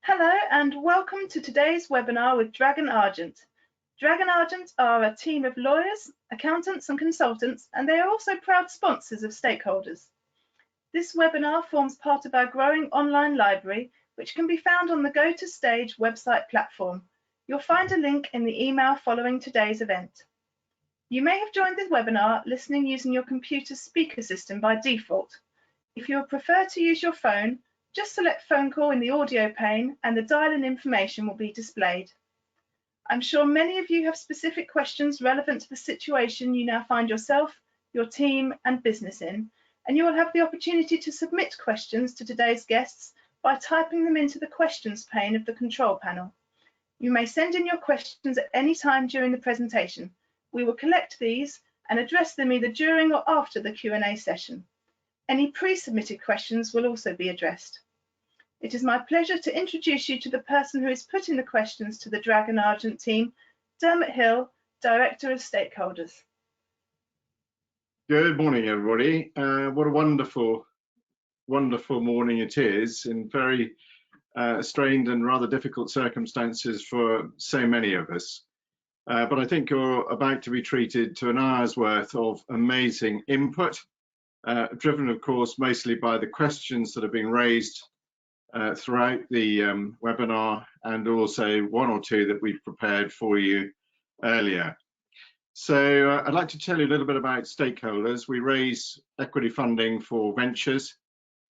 Hello and welcome to today's webinar with Dragon Argent. Dragon Argent are a team of lawyers, accountants and consultants, and they are also proud sponsors of Stakeholderz. This webinar forms part of our growing online library, which can be found on the Go to Stage website platform. You'll find a link in the email following today's event. You may have joined this webinar listening using your computer's speaker system by default. If you would prefer to use your phone, just select phone call in the audio pane and the dial-in information will be displayed. I'm sure many of you have specific questions relevant to the situation you now find yourself, your team and business in, and you will have the opportunity to submit questions to today's guests by typing them into the questions pane of the control panel. You may send in your questions at any time during the presentation. We will collect these and address them either during or after the Q&A session. Any pre-submitted questions will also be addressed. It is my pleasure to introduce you to the person who is putting the questions to the Dragon Argent team, Dermot Hill, Director of Stakeholderz. Good morning, everybody. What a wonderful morning it is in very strained and rather difficult circumstances for so many of us. But I think you're about to be treated to an hour's worth of amazing input, driven, of course, mostly by the questions that have been raised throughout the webinar, and also one or two that we've prepared for you earlier. So I'd like to tell you a little bit about Stakeholderz. We raise equity funding for ventures,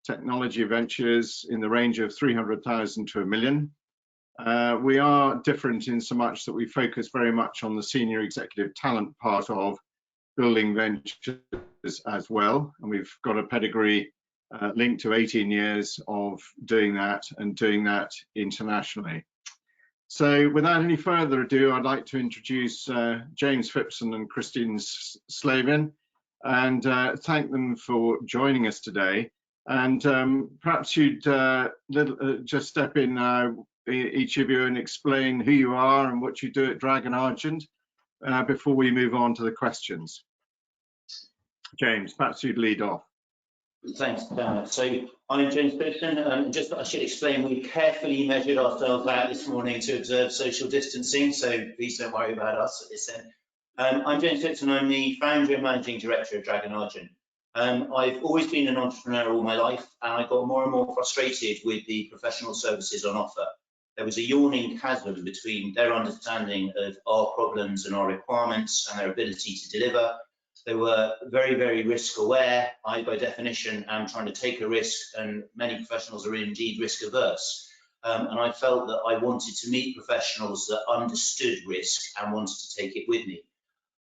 technology ventures in the range of 300,000 to $1 million. We are different in so much that we focus very much on the senior executive talent part of building ventures as well, and we've got a pedigree linked to 18 years of doing that and doing that internationally. So without any further ado, I'd like to introduce James Phipson and Christine Slavin and thank them for joining us today. And perhaps you'd just step in now, each of you, and explain who you are and what you do at Dragon Argent before we move on to the questions. James, perhaps you'd lead off. Thanks, Dermot. So I'm James Phipson. Just I should explain, we carefully measured ourselves out this morning to observe social distancing, so please don't worry about us at this end. I'm James Phipson. I'm the founder and managing director of Dragon Argent. I've always been an entrepreneur all my life, and I got more and more frustrated with the professional services on offer. There was a yawning chasm between their understanding of our problems and our requirements and their ability to deliver. They were very, very risk aware. I, by definition, am trying to take a risk, and many professionals are indeed risk averse. And I felt that I wanted to meet professionals that understood risk and wanted to take it with me.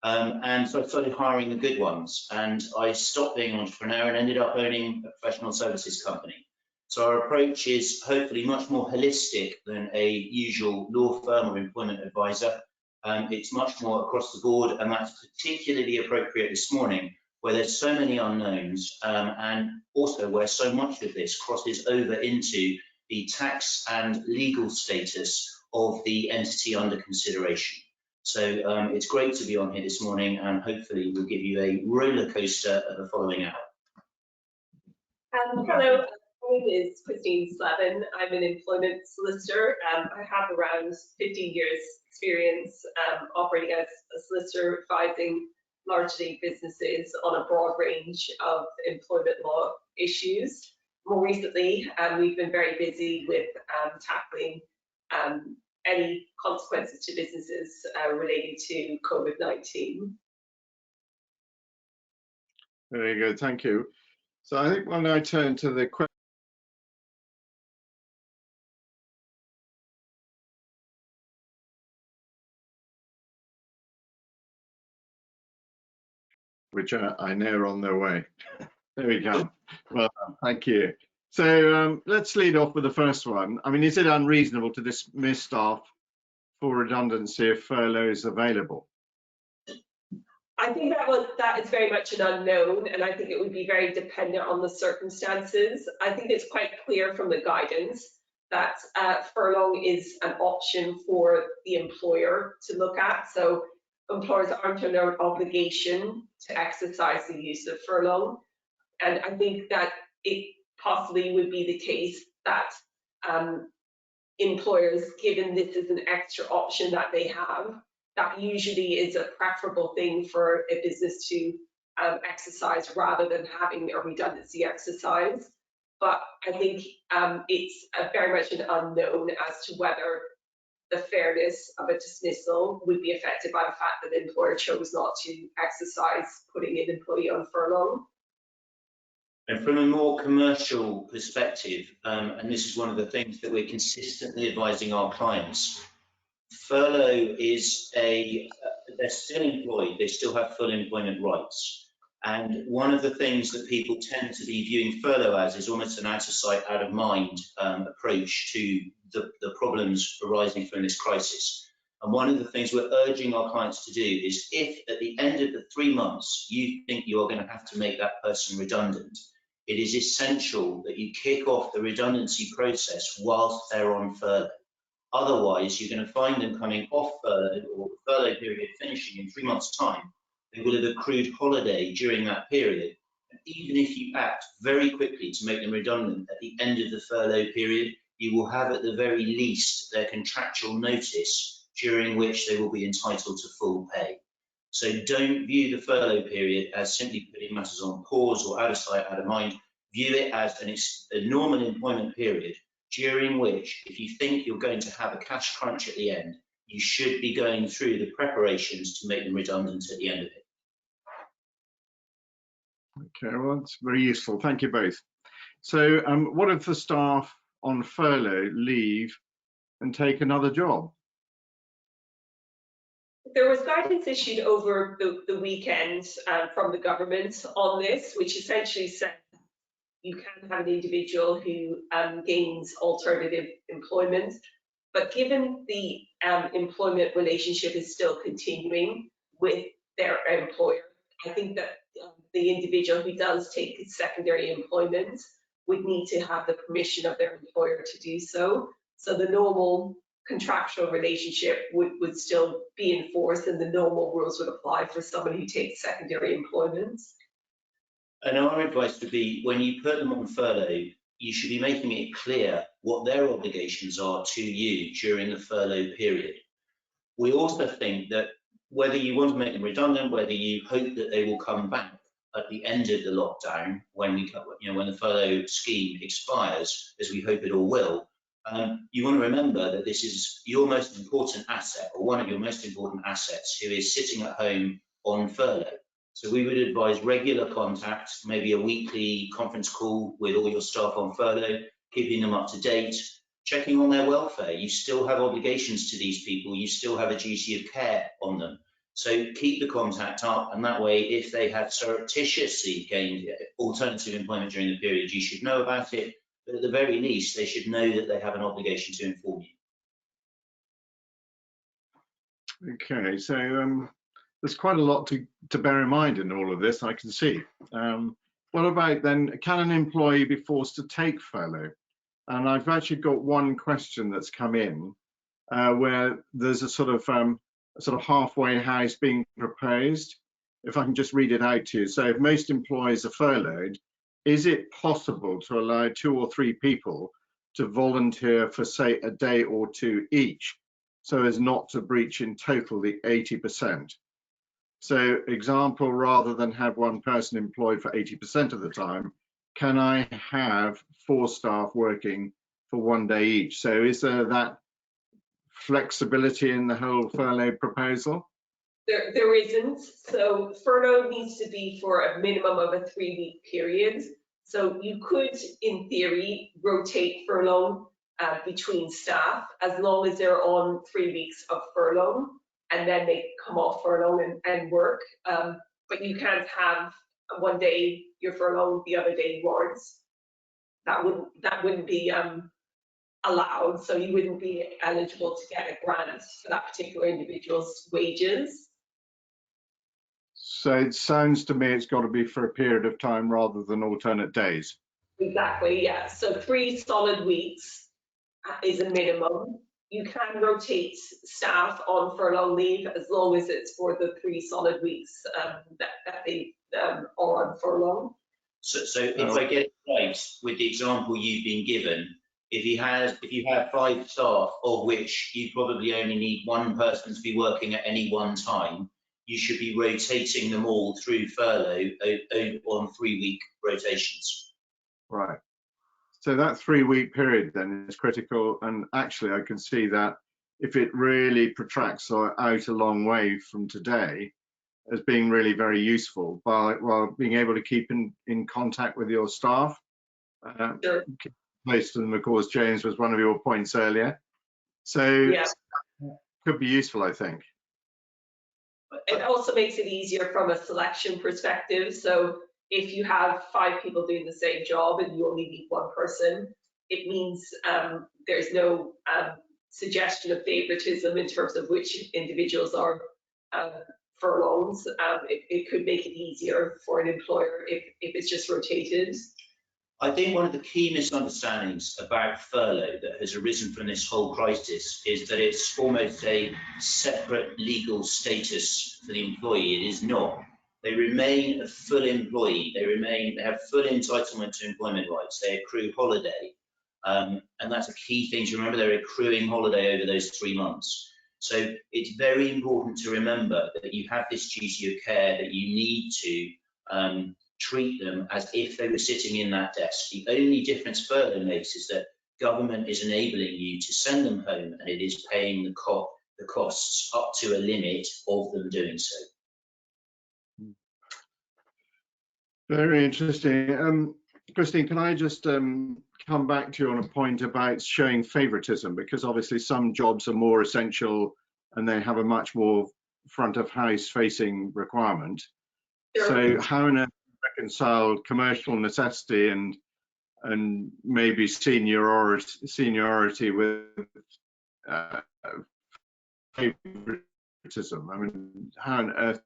And so I started hiring the good ones, and I stopped being an entrepreneur and ended up owning a professional services company. So our approach is hopefully much more holistic than a usual law firm or employment advisor. It's much more across the board, and that's particularly appropriate this morning, where there's so many unknowns, and also where so much of this crosses over into the tax and legal status of the entity under consideration. So it's great to be on here this morning, and hopefully we'll give you a roller coaster of the following hour. Hello. My name is Christine Slavin. I'm an employment solicitor. I have around 15 years experience operating as a solicitor, advising largely businesses on a broad range of employment law issues. More recently, we've been very busy with tackling any consequences to businesses relating to COVID-19. Very good, thank you. So I think we'll now turn to the question, which I know are on their way. There we go. Well, thank you. So let's lead off with the first one. I mean, is it unreasonable to dismiss staff for redundancy if furlough is available? I think that is very much an unknown, and I think it would be very dependent on the circumstances. I think it's quite clear from the guidance that furlough is an option for the employer to look at. So employers aren't under an obligation to exercise the use of furlough. And I think that it possibly would be the case that employers, given this is an extra option that they have, that usually is a preferable thing for a business to exercise rather than having a redundancy exercise. But I think it's very much an unknown as to whether the fairness of a dismissal would be affected by the fact that the employer chose not to exercise putting an employee on furlough. And from a more commercial perspective, and this is one of the things that we're consistently advising our clients, furlough is they're still employed, they still have full employment rights. And one of the things that people tend to be viewing furlough as is almost an out of sight, out of mind approach to the problems arising from this crisis. And one of the things we're urging our clients to do is, if at the end of the 3 months you think you are going to have to make that person redundant, it is essential that you kick off the redundancy process whilst they're on furlough. Otherwise, you're going to find them coming off furlough, or the furlough period finishing in 3 months' time. They will have accrued holiday during that period. And even if you act very quickly to make them redundant at the end of the furlough period, you will have at the very least their contractual notice during which they will be entitled to full pay. So don't view the furlough period as simply putting matters on pause or out of sight, out of mind. View it as a normal employment period during which, if you think you're going to have a cash crunch at the end, you should be going through the preparations to make them redundant at the end of it. Okay, well, that's very useful. Thank you both. So what if the staff on furlough leave and take another job? There was guidance issued over the weekend from the government on this, which essentially said you can have an individual who gains alternative employment, but given the employment relationship is still continuing with their employer, I think that the individual who does take secondary employment would need to have the permission of their employer to do so. So the normal contractual relationship would still be enforced, and the normal rules would apply for someone who takes secondary employment. And our advice would be, when you put them on furlough, you should be making it clear what their obligations are to you during the furlough period. We also think that whether you want to make them redundant, whether you hope that they will come back at the end of the lockdown when the furlough scheme expires, as we hope it all will, you want to remember that this is your most important asset, or one of your most important assets, who is sitting at home on furlough. So we would advise regular contact, maybe a weekly conference call with all your staff on furlough, keeping them up to date, checking on their welfare. You still have obligations to these people, you still have a duty of care on them. So keep the contact up, and that way, if they have surreptitiously gained alternative employment during the period, you should know about it, but at the very least, they should know that they have an obligation to inform you. Okay, so there's quite a lot to bear in mind in all of this, I can see. What about then, can an employee be forced to take furlough? And I've actually got one question that's come in where there's a sort of halfway house being proposed. If I can just read it out to you. So if most employees are furloughed, is it possible to allow 2 or 3 people to volunteer for, say, a day or 2 each, so as not to breach in total the 80%? So example, rather than have one person employed for 80% of the time, can I have 4 staff working for 1 day each? So is there that flexibility in the whole furlough proposal? There isn't. So furlough needs to be for a minimum of a 3-week period. So you could, in theory, rotate furlough between staff as long as they're on 3 weeks of furlough, and then they come off furlough and work. But you can't have 1 day you're furloughed, the other day you aren't. That wouldn't be allowed. So you wouldn't be eligible to get a grant for that particular individual's wages. So it sounds to me it's got to be for a period of time rather than alternate days. Exactly, yeah. So 3 solid weeks is a minimum. You can rotate staff on furlough leave as long as it's for the 3 solid weeks that they are on furlough. So if I get it right, with the example you've been given, if you have 5 staff, of which you probably only need one person to be working at any one time, you should be rotating them all through furlough on 3-week rotations. Right. So that 3-week period then is critical, and actually I can see that if it really protracts out a long way from today as being really very useful while being able to keep in contact with your staff. Sure. Most of them, of course, James, was one of your points earlier. So Yeah. could be useful, I think. It also makes it easier from a selection perspective. So if you have 5 people doing the same job and you only need one person, it means there's no suggestion of favoritism in terms of which individuals are furloughed. It could make it easier for an employer if it's just rotated. I think one of the key misunderstandings about furlough that has arisen from this whole crisis is that it's almost a separate legal status for the employee. It is not. They remain a full employee. They have full entitlement to employment rights. They accrue holiday. And that's a key thing to remember. They're accruing holiday over those 3 months. So it's very important to remember that you have this duty of care, that you need to treat them as if they were sitting in that desk. The only difference furlough makes is that government is enabling you to send them home, and it is paying the costs up to a limit of them doing so. Very interesting. Christine, can I just come back to you on a point about showing favoritism, because obviously some jobs are more essential and they have a much more front of house facing requirement. Sure. So how on earth reconcile commercial necessity and maybe seniority with favoritism? I mean, how on earth?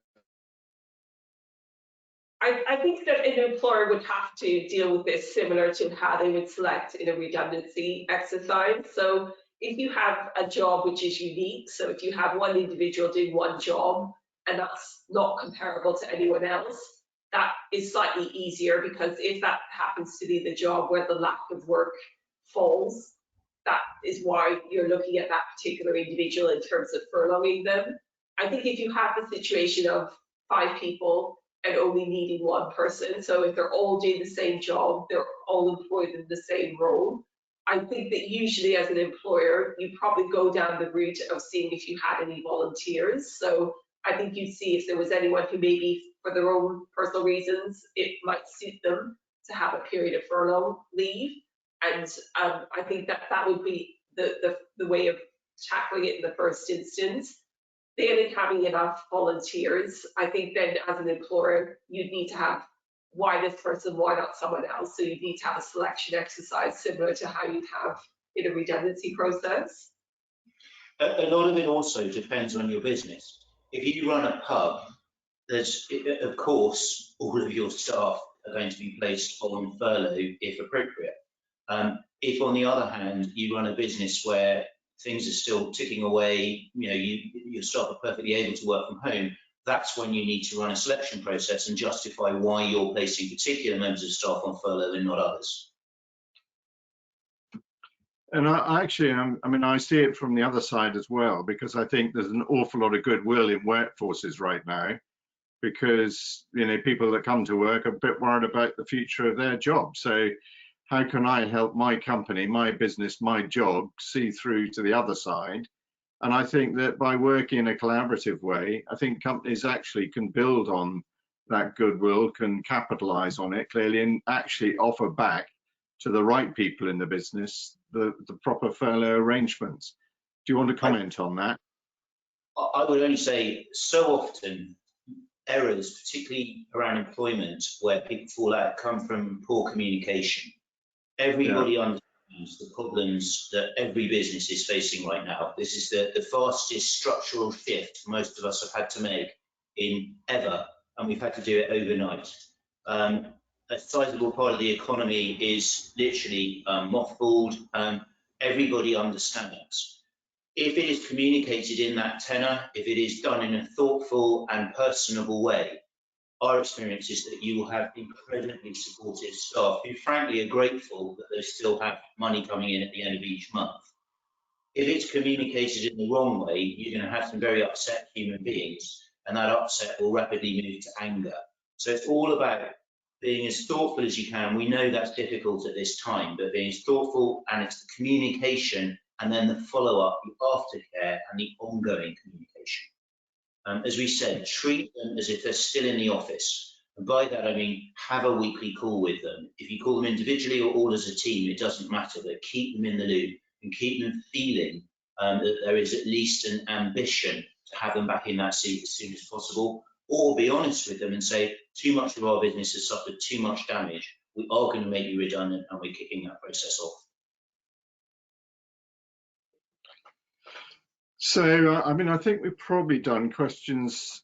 I think that an employer would have to deal with this similar to how they would select in a redundancy exercise. So if you have a job which is unique, so if you have one individual doing one job and that's not comparable to anyone else, that is slightly easier, because if that happens to be the job where the lack of work falls, that is why you're looking at that particular individual in terms of furloughing them. I think if you have the situation of 5 people and only needing one person, so if they're all doing the same job, they're all employed in the same role, I think that usually as an employer, you probably go down the route of seeing if you had any volunteers. So I think you'd see if there was anyone who maybe for their own personal reasons, it might suit them to have a period of furlough leave. And I think that would be the way of tackling it in the first instance. Then having enough volunteers, I think then as an employer, you'd need to have why this person, why not someone else? So you need to have a selection exercise similar to how you'd have in a redundancy process. A lot of it also depends on your business. If you run a pub, there's, of course, all of your staff are going to be placed on furlough if appropriate. If on the other hand, you run a business where things are still ticking away, your staff are perfectly able to work from home, that's when you need to run a selection process and justify why you're placing particular members of staff on furlough and not others. And I mean, I see it from the other side as well, because I think there's an awful lot of goodwill in workforces right now, because people that come to work are a bit worried about the future of their job. So how can I help my company, my business, my job see through to the other side? And I think that by working in a collaborative way, I think companies actually can build on that goodwill, can capitalize on it clearly, and actually offer back to the right people in the business the proper furlough arrangements. Do you want to comment on that? I would only say so often errors, particularly around employment, where people fall out, come from poor communication. Everybody understands the problems that every business is facing right now. This is the fastest structural shift most of us have had to make in ever, and we've had to do it overnight. A sizable part of the economy is literally mothballed. Everybody understands. If it is communicated in that tenor, if it is done in a thoughtful and personable way, our experience is that you will have incredibly supportive staff who frankly are grateful that they still have money coming in at the end of each month. If it's communicated in the wrong way, you're going to have some very upset human beings, and that upset will rapidly move to anger. So it's all about being as thoughtful as you can. We know that's difficult at this time, but being as thoughtful, and it's the communication and then the follow-up, the aftercare and the ongoing communication. As we said, treat them as if they're still in the office. And by that, I mean, have a weekly call with them. If you call them individually or all as a team, it doesn't matter, but keep them in the loop and keep them feeling that there is at least an ambition to have them back in that seat as soon as possible, or be honest with them and say, too much of our business has suffered too much damage. We are going to make you redundant, and we're kicking that process off. So, I mean, I think we've probably done questions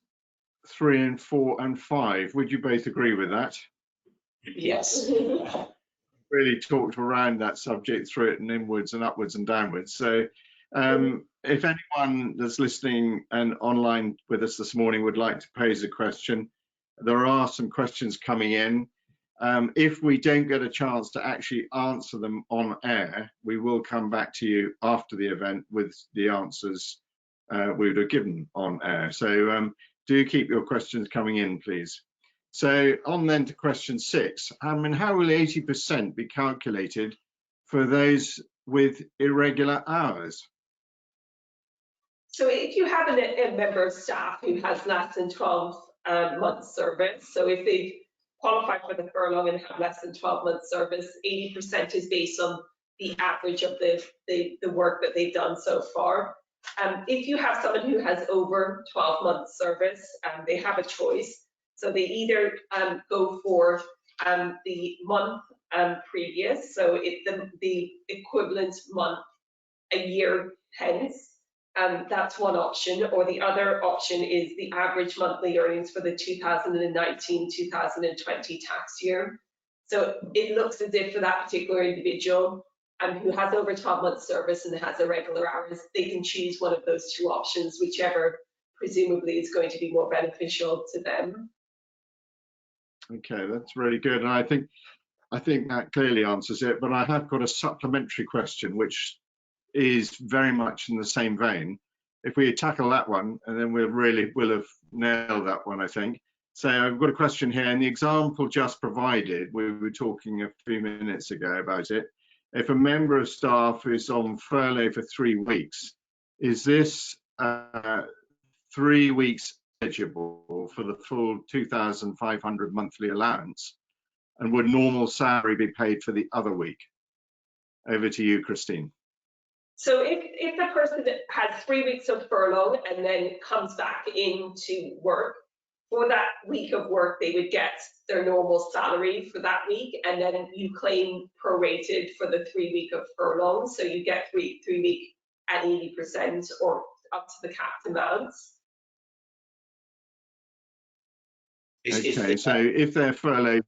3 and 4 and 5. Would you both agree with that? Yes. Really talked around that subject through it and inwards and upwards and downwards. So if anyone that's listening and online with us this morning would like to pose a question, there are some questions coming in. If we don't get a chance to actually answer them on air, we will come back to you after the event with the answers we would have given on air. So do keep your questions coming in, please. So on then to question 6. I mean, how will 80% be calculated for those with irregular hours? So if you have a member of staff who has less than 12 months service, so if they've qualified for the furlough and have less than 12 months service, 80% is based on the average of the work that they've done so far. If you have someone who has over 12 months service, they have a choice. So they either go for the month previous, so the equivalent month a year hence, that's one option, or the other option is the average monthly earnings for the 2019-2020 tax year. So it looks as if for that particular individual who has over 12 months service and has irregular hours, they can choose one of those 2 options, whichever presumably is going to be more beneficial to them. Okay, that's really good. And I think that clearly answers it, but I have got a supplementary question, which is very much in the same vein. If we tackle that one, and then we'll have nailed that one, I think. So I've got a question here, and the example just provided, we were talking a few minutes ago about it. If a member of staff is on furlough for 3 weeks, is this 3 weeks eligible for the full 2,500 monthly allowance? And would normal salary be paid for the other week? Over to you, Christine. So if the person has 3 weeks of furlough and then comes back into work, for that week of work, they would get their normal salary for that week, and then you claim prorated for the 3 week of furlough. So you get 3 week at 80% or up to the capped amounts. Okay, so if they're furloughed,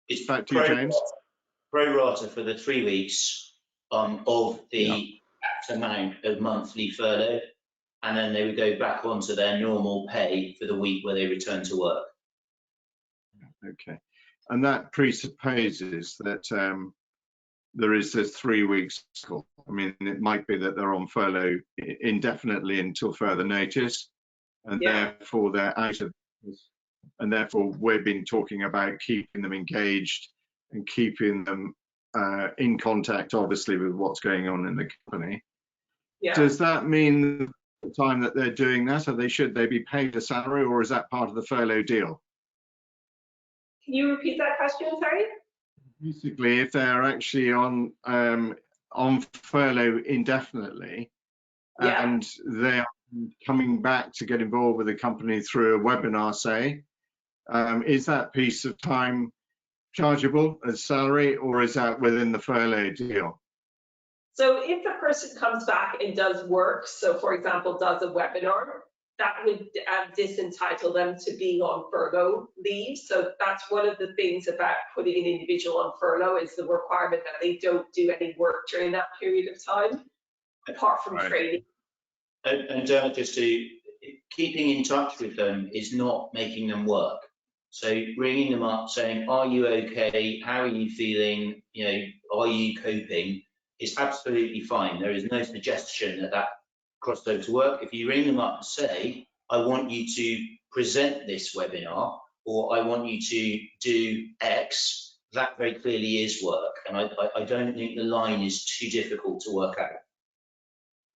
it's back to you, James. Pro rata for the 3 weeks of the capped amount of monthly furlough, and then they would go back onto their normal pay for the week where they return to work. Okay, and that presupposes that there is this 3 weeks. I mean, it might be that they're on furlough indefinitely until further notice, and therefore they're out of business. And therefore we've been talking about keeping them engaged and keeping them in contact, obviously, with what's going on in the company. Yeah. Does that mean the time that they're doing that, or should they be paid a salary, or is that part of the furlough deal? Can you repeat that question, sorry? Basically, if they're actually on furlough indefinitely, and they are coming back to get involved with the company through a webinar, say, is that piece of time chargeable as salary, or is that within the furlough deal? So if the person comes back and does work, so for example, does a webinar, that would disentitle them to being on furlough leave. So that's one of the things about putting an individual on furlough, is the requirement that they don't do any work during that period of time, apart from training. And just to keeping in touch with them is not making them work. So ringing them up saying, are you okay? How are you feeling? You know, are you coping? Is absolutely fine. There is no suggestion that that crossed over to work. If you ring them up and say, I want you to present this webinar, or I want you to do X, that very clearly is work. And I don't think the line is too difficult to work out.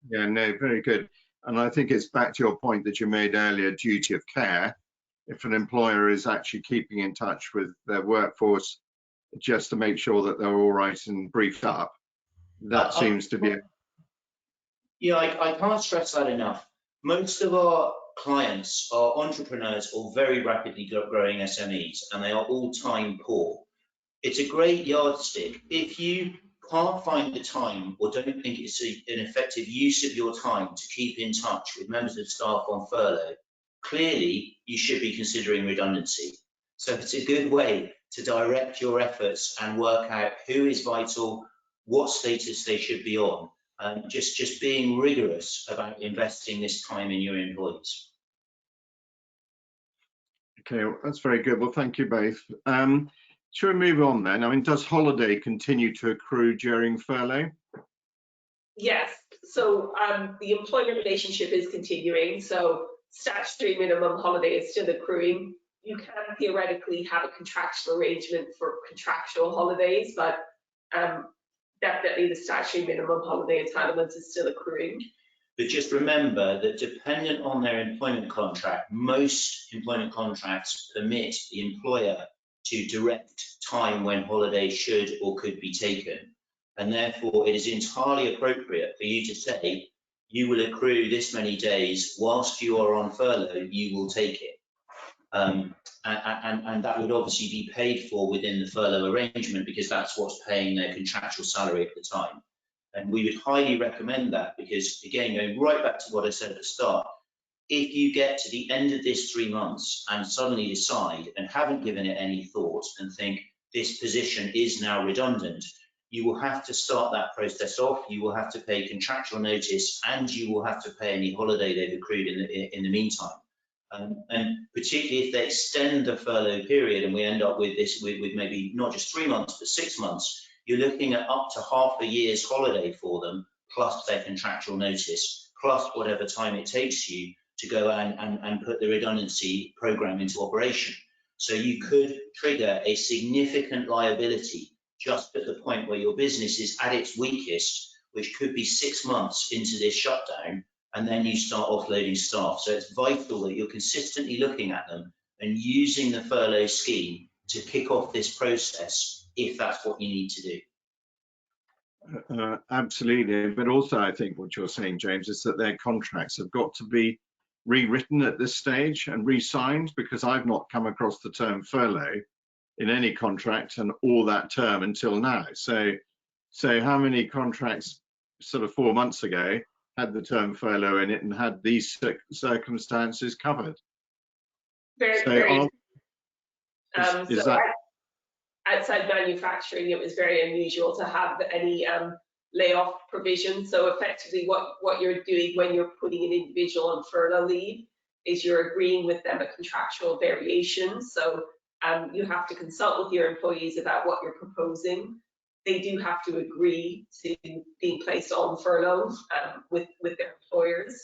Yeah, no, very good. And I think it's back to your point that you made earlier, duty of care. If an employer is actually keeping in touch with their workforce just to make sure that they're all right and briefed up, that seems to be. Yeah, I can't stress that enough. Most of our clients are entrepreneurs or very rapidly growing SMEs, and they are all time poor. It's a great yardstick. If you can't find the time or don't think it's an effective use of your time to keep in touch with members of staff on furlough, clearly you should be considering redundancy. So it's a good way to direct your efforts and work out who is vital, what status they should be on, and just being rigorous about investing this time in your employees. Okay, well, that's very good. Well, thank you both. Shall we move on then? I mean, does holiday continue to accrue during furlough? Yes, so the employment relationship is continuing, so statutory minimum holiday is still accruing. You can theoretically have a contractual arrangement for contractual holidays, but definitely the statutory minimum holiday entitlements is still accruing. But just remember that dependent on their employment contract, most employment contracts permit the employer to direct time when holiday should or could be taken. And therefore it is entirely appropriate for you to say, you will accrue this many days whilst you are on furlough, you will take it. And that would obviously be paid for within the furlough arrangement because that's what's paying their contractual salary at the time. And we would highly recommend that because, again, going right back to what I said at the start, if you get to the end of this 3 months and suddenly decide and haven't given it any thought and think this position is now redundant, you will have to start that process off, you will have to pay contractual notice, and you will have to pay any holiday they've accrued in the meantime. And particularly if they extend the furlough period and we end up with this, with maybe not just 3 months, but 6 months, you're looking at up to half a year's holiday for them, plus their contractual notice, plus whatever time it takes you to go and put the redundancy program into operation. So you could trigger a significant liability just at the point where your business is at its weakest, which could be 6 months into this shutdown, and then you start offloading staff. So it's vital that you're consistently looking at them and using the furlough scheme to kick off this process if that's what you need to do. Absolutely, but also I think what you're saying, James, is that their contracts have got to be rewritten at this stage and re-signed, because I've not come across the term furlough in any contract and all that term until now. So how many contracts sort of 4 months ago had Very, circumstances covered? very. Is that outside manufacturing, it was very unusual to have any layoff provision. So effectively what you're doing when you're putting an individual on furlough leave is you're agreeing with them a contractual variation. So you have to consult with your employees about what you're proposing. They do have to agree to being placed on furlough with their employers.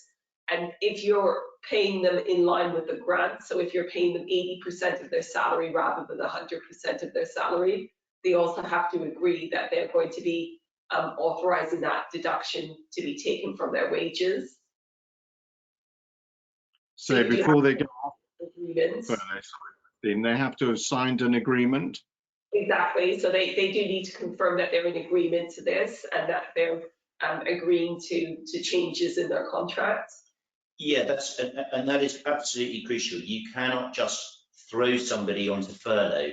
And if you're paying them in line with the grant, so if you're paying them 80% of their salary rather than 100% of their salary, they also have to agree that they're going to be authorizing that deduction to be taken from their wages. So before they go off furlough, they have to have signed an agreement? Exactly. So they do need to confirm that they're in agreement to this and that they're agreeing to changes in their contract. Yeah, that is absolutely crucial. You cannot just throw somebody onto furlough.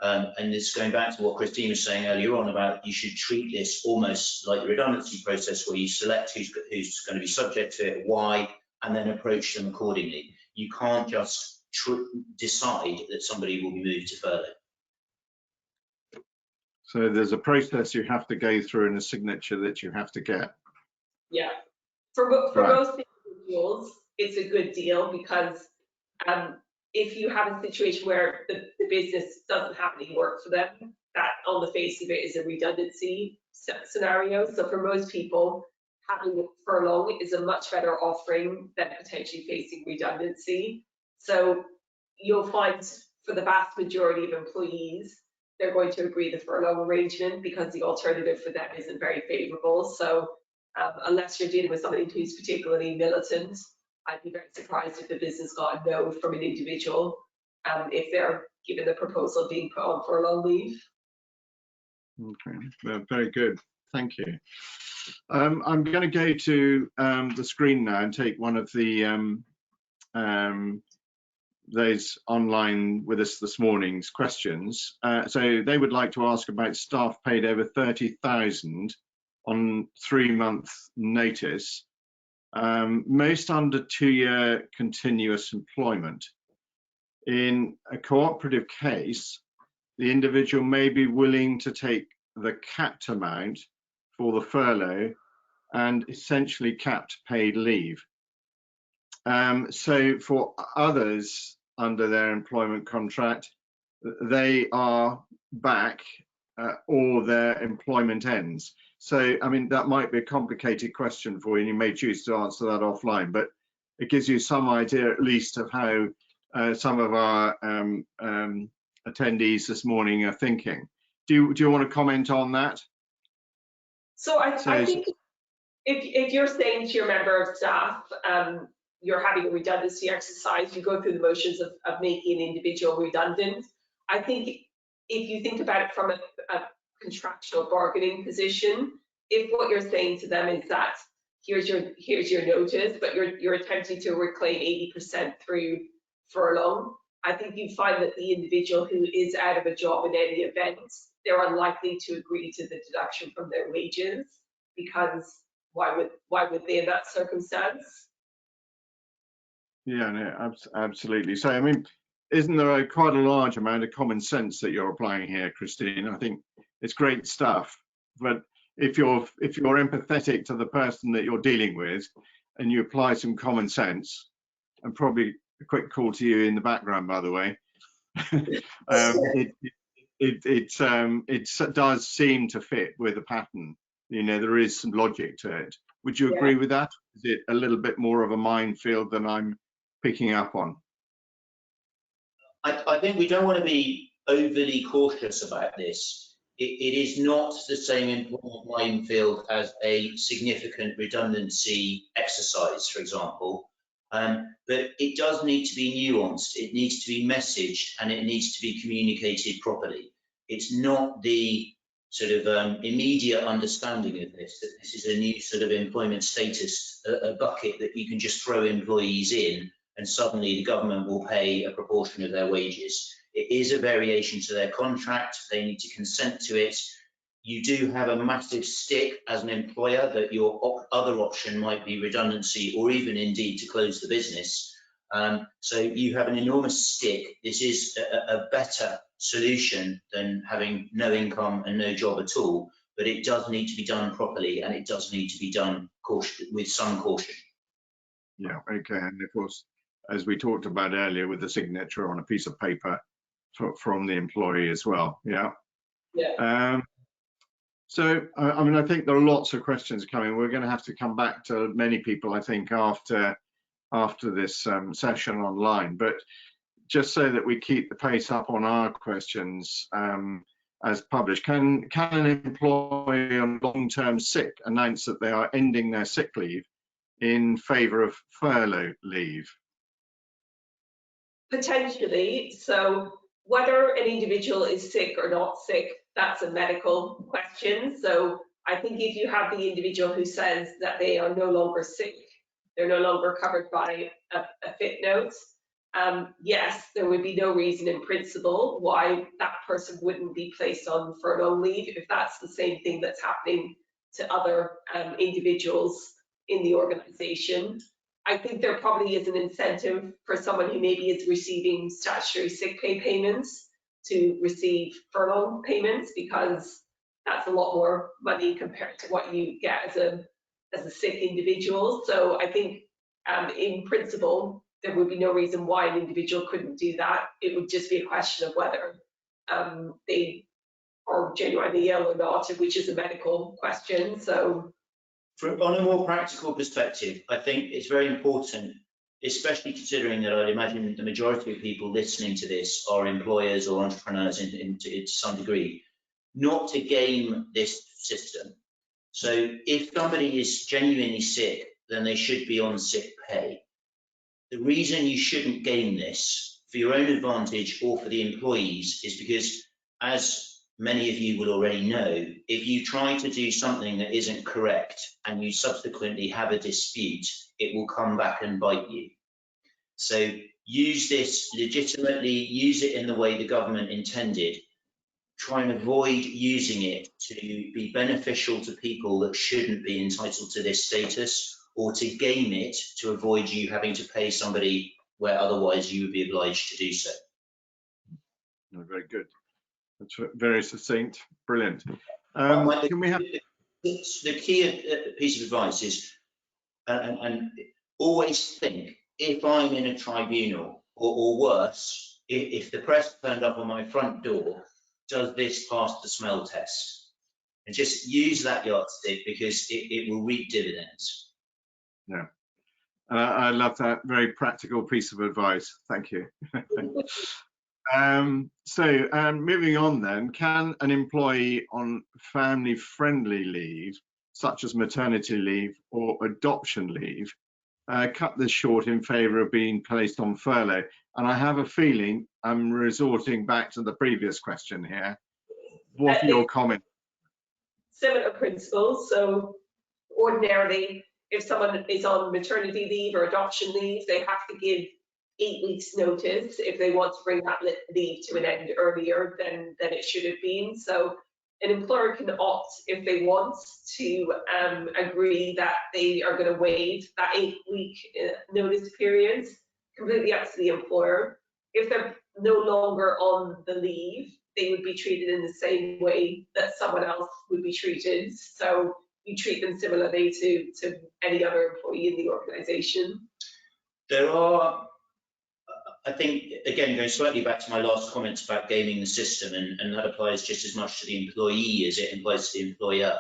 And it's going back to what Christine was saying earlier on about you should treat this almost like the redundancy process, where you select who's going to be subject to it, why, and then approach them accordingly. You can't just decide that somebody will be moved to furlough. So there's a process you have to go through and a signature that you have to get. Yeah, for most individuals, it's a good deal because if you have a situation where the business doesn't have any work for them, that on the face of it is a redundancy scenario. So for most people, having a furlough is a much better offering than potentially facing redundancy. So you'll find for the vast majority of employees, they're going to agree the furlough arrangement because the alternative for them isn't very favourable. So unless you're dealing with somebody who's particularly militant, I'd be very surprised if the business got a no from an individual if they're given the proposal of being put on furlough leave. Okay, well, very good. Thank you. I'm going to go to the screen now and take one of the those online with us this morning's questions. So they would like to ask about staff paid over 30,000 on 3-month notice, most under 2-year continuous employment. In a cooperative case, the individual may be willing to take the capped amount for the furlough and essentially capped paid leave. So for others under their employment contract, they are back or their employment ends. So, I mean, that might be a complicated question for you, and you may choose to answer that offline, but it gives you some idea at least of how some of our attendees this morning are thinking. Do you want to comment on that? So I think if you're saying to your member of staff, you're having a redundancy exercise, you go through the motions of making an individual redundant. I think if you think about it from a contractual bargaining position, if what you're saying to them is that here's your notice, but you're attempting to reclaim 80% through furlough, I think you find that the individual who is out of a job in any event, they're unlikely to agree to the deduction from their wages, because why would they in that circumstance? Yeah, no, absolutely. So, I mean, isn't there quite a large amount of common sense that you're applying here, Christine? I think it's great stuff. But if you're empathetic to the person that you're dealing with, and you apply some common sense, and probably a quick call to you in the background, by the way, it does seem to fit with the pattern. You know, there is some logic to it. Would you agree with that? Is it a little bit more of a minefield than I'm picking up on? I think we don't want to be overly cautious about this. It is not the same employment minefield as a significant redundancy exercise, for example, but it does need to be nuanced, it needs to be messaged, and it needs to be communicated properly. It's not the sort of immediate understanding of this, that this is a new sort of employment status, a bucket that you can just throw employees in and suddenly the government will pay a proportion of their wages. It is a variation to their contract, they need to consent to it. You do have a massive stick as an employer that your other option might be redundancy or even indeed to close the business. So you have an enormous stick. This is a better solution than having no income and no job at all, but it does need to be done properly, and it does need to be done with some caution. Yeah, okay, and of course, as we talked about earlier, with the signature on a piece of paper from the employee as well. Yeah. Yeah. So, I mean, I think there are lots of questions coming. We're going to have to come back to many people, I think, after this session online. But just so that we keep the pace up on our questions as published, can an employee on long-term sick announce that they are ending their sick leave in favour of furlough leave? Potentially. So whether an individual is sick or not sick, that's a medical question. So I think if you have the individual who says that they are no longer sick, they're no longer covered by a fit note, yes, there would be no reason in principle why that person wouldn't be placed on furlough leave if that's the same thing that's happening to other individuals in the organisation. I think there probably is an incentive for someone who maybe is receiving statutory sick pay payments to receive furlough payments, because that's a lot more money compared to what you get as a sick individual. So I think in principle, there would be no reason why an individual couldn't do that. It would just be a question of whether they are genuinely ill or not, which is a medical question. So, on a more practical perspective, I think it's very important, especially considering that I'd imagine the majority of people listening to this are employers or entrepreneurs to some degree, not to game this system. So if somebody is genuinely sick, then they should be on sick pay. The reason you shouldn't game this for your own advantage or for the employees is because, as many of you will already know, if you try to do something that isn't correct and you subsequently have a dispute, it will come back and bite you. So use this legitimately, use it in the way the government intended. Try and avoid using it to be beneficial to people that shouldn't be entitled to this status, or to game it to avoid you having to pay somebody where otherwise you would be obliged to do so. No, very good. That's very succinct. Brilliant. Can we have the key piece of advice is, and always think, if I'm in a tribunal, or worse, if the press turned up on my front door, does this pass the smell test? And just use that yardstick, because it will reap dividends. Yeah, I love that very practical piece of advice. Thank you. Moving on then, can an employee on family-friendly leave, such as maternity leave or adoption leave, cut this short in favour of being placed on furlough? And I have a feeling I'm resorting back to the previous question here. What are your comments? Similar principles. So ordinarily, if someone is on maternity leave or adoption leave, they have to give 8 weeks notice. If they want to bring that leave to an end earlier than it should have been. So an employer can opt, if they want, to agree that they are going to waive that 8-week notice period, completely up to the employer. If they're no longer on the leave, they would be treated in the same way that someone else would be treated. So you treat them similarly to any other employee in the organisation. There are, I think, again, going slightly back to my last comments about gaming the system, and that applies just as much to the employee as it applies to the employer.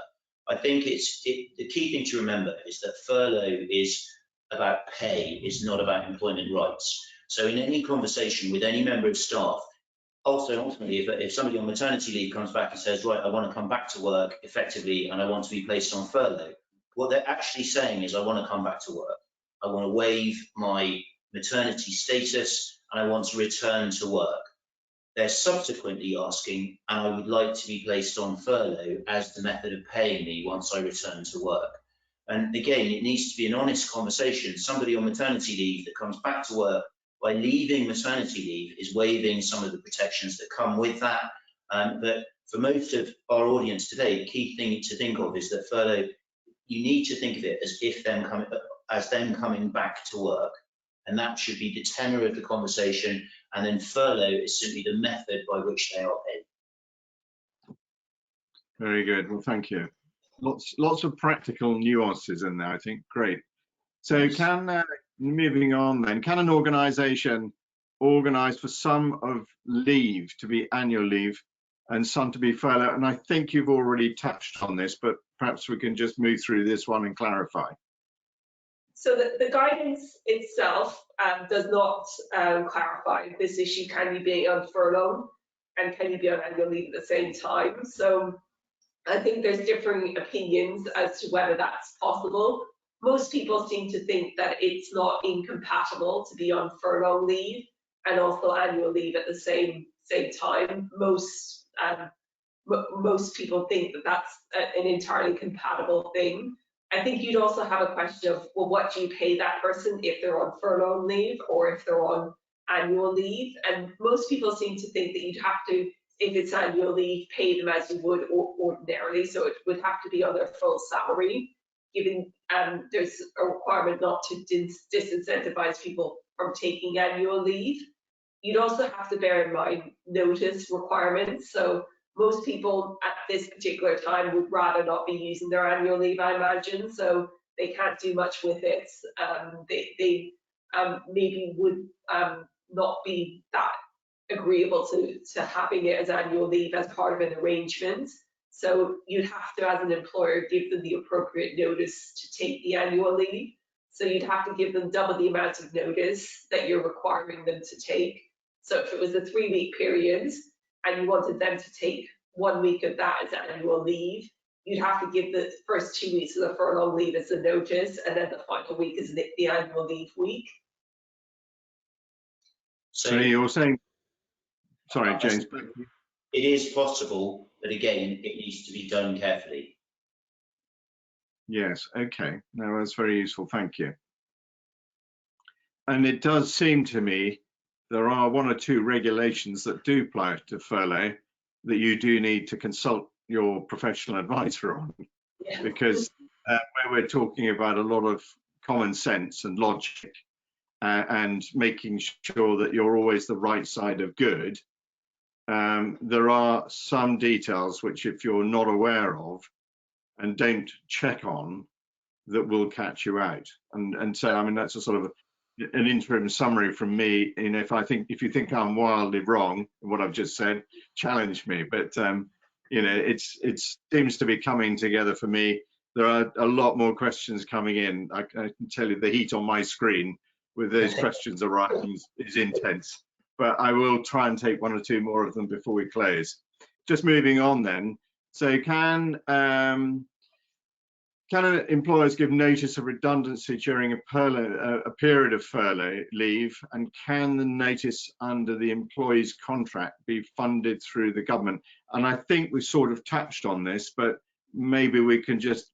I think the key thing to remember is that furlough is about pay, it's not about employment rights. So in any conversation with any member of staff, also ultimately, if somebody on maternity leave comes back and says, right, I want to come back to work effectively and I want to be placed on furlough, what they're actually saying is, I want to come back to work. I want to waive my maternity status and I want to return to work. They're subsequently asking, and I would like to be placed on furlough as the method of paying me once I return to work. And again, it needs to be an honest conversation. Somebody on maternity leave that comes back to work by leaving maternity leave is waiving some of the protections that come with that. But for most of our audience today, the key thing to think of is that furlough, you need to think of it as them coming back to work. And that should be the tenor of the conversation. And then furlough is simply the method by which they are paid. Very good. Well, thank you. Lots of practical nuances in there, I think. Great. So moving on then, can an organisation organise for some of leave to be annual leave and some to be furlough? And I think you've already touched on this, but perhaps we can just move through this one and clarify. So the guidance itself does not clarify this issue. Can you be on furlough and can you be on annual leave at the same time? So I think there's differing opinions as to whether that's possible. Most people seem to think that it's not incompatible to be on furlough leave and also annual leave at the same time. Most people think that that's an entirely compatible thing. I think you'd also have a question of, well, what do you pay that person if they're on furlough leave or if they're on annual leave? And most people seem to think that you'd have to, if it's annual leave, pay them as you would ordinarily. So it would have to be on their full salary, given there's a requirement not to disincentivize people from taking annual leave. You'd also have to bear in mind notice requirements. So most people at this particular time would rather not be using their annual leave, I imagine, so they can't do much with it. maybe would not be that agreeable to having it as annual leave as part of an arrangement. So you'd have to, as an employer, give them the appropriate notice to take the annual leave. So you'd have to give them double the amount of notice that you're requiring them to take. So if it was a 3-week period and you wanted them to take 1 week of that as annual leave, you'd have to give the first 2 weeks of the furlough leave as a notice, and then the final week is the annual leave week. So you're saying, sorry, James. It is possible, but again, it needs to be done carefully. Yes, okay. No, that's very useful. Thank you. And it does seem to me there are 1 or 2 regulations that do apply to furlough that you do need to consult your professional advisor on, Yeah. because where we're talking about a lot of common sense and logic and making sure that you're always the right side of good, there are some details which, if you're not aware of and don't check on, that will catch you out. And so, I mean, that's a sort of an interim summary from me. And if you think I'm wildly wrong in what I've just said, challenge me. But you know, it seems to be coming together for me. There are a lot more questions coming in. I can tell you the heat on my screen with those questions arriving is intense. But I will try and take 1 or 2 more of them before we close. Just moving on then. So can employers give notice of redundancy during a period of furlough leave, and can the notice under the employee's contract be funded through the government? And I think we sort of touched on this, but maybe we can just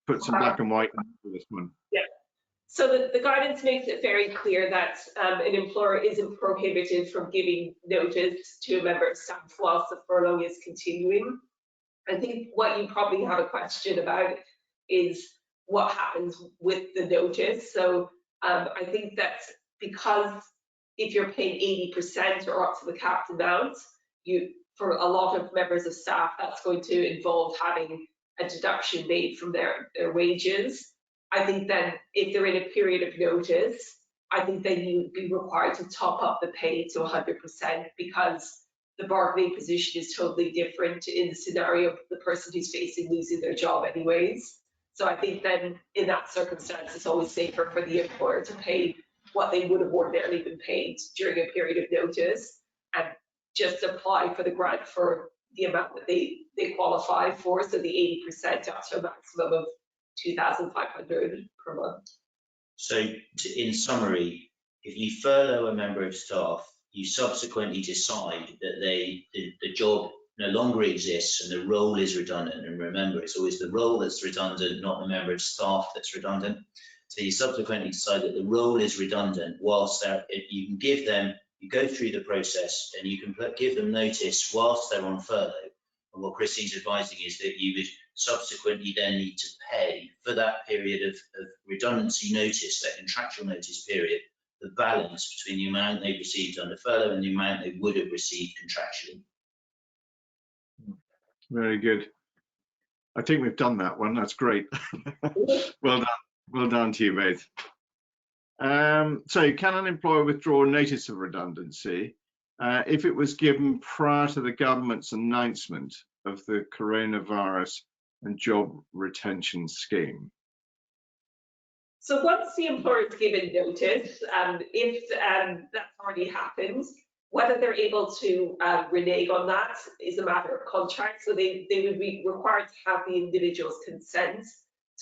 put some black and white into this one. Yeah. So the guidance makes it very clear that an employer isn't prohibited from giving notice to a member of staff whilst the furlough is continuing. I think what you probably have a question about is what happens with the notice. So I think that because if you're paying 80% or up to the capped amount, for a lot of members of staff, that's going to involve having a deduction made from their wages. I think then if they're in a period of notice, I think then you'd be required to top up the pay to 100%, because the bargaining position is totally different in the scenario of the person who's facing losing their job anyways. So I think then in that circumstance, it's always safer for the employer to pay what they would have ordinarily been paid during a period of notice, and just apply for the grant for the amount that they qualify for, so the 80% up to a maximum of 2,500 per month. So in summary, if you furlough a member of staff, you subsequently decide that the job no longer exists and the role is redundant. And remember, it's always the role that's redundant, not the member of staff that's redundant. So you subsequently decide that the role is redundant, whilst you can give them, you go through the process and you can give them notice whilst they're on furlough. And what Christine's advising is that you would subsequently then need to pay for that period of redundancy notice, that contractual notice period, the balance between the amount they received under furlough and the amount they would have received contractually. Very good. I think we've done that one. That's great. Well done. Well done to you both. So can an employer withdraw notice of redundancy if it was given prior to the government's announcement of the coronavirus and job retention scheme? So once the employer is given notice, if that's already happened, whether they're able to renege on that is a matter of contract. So they would be required to have the individual's consent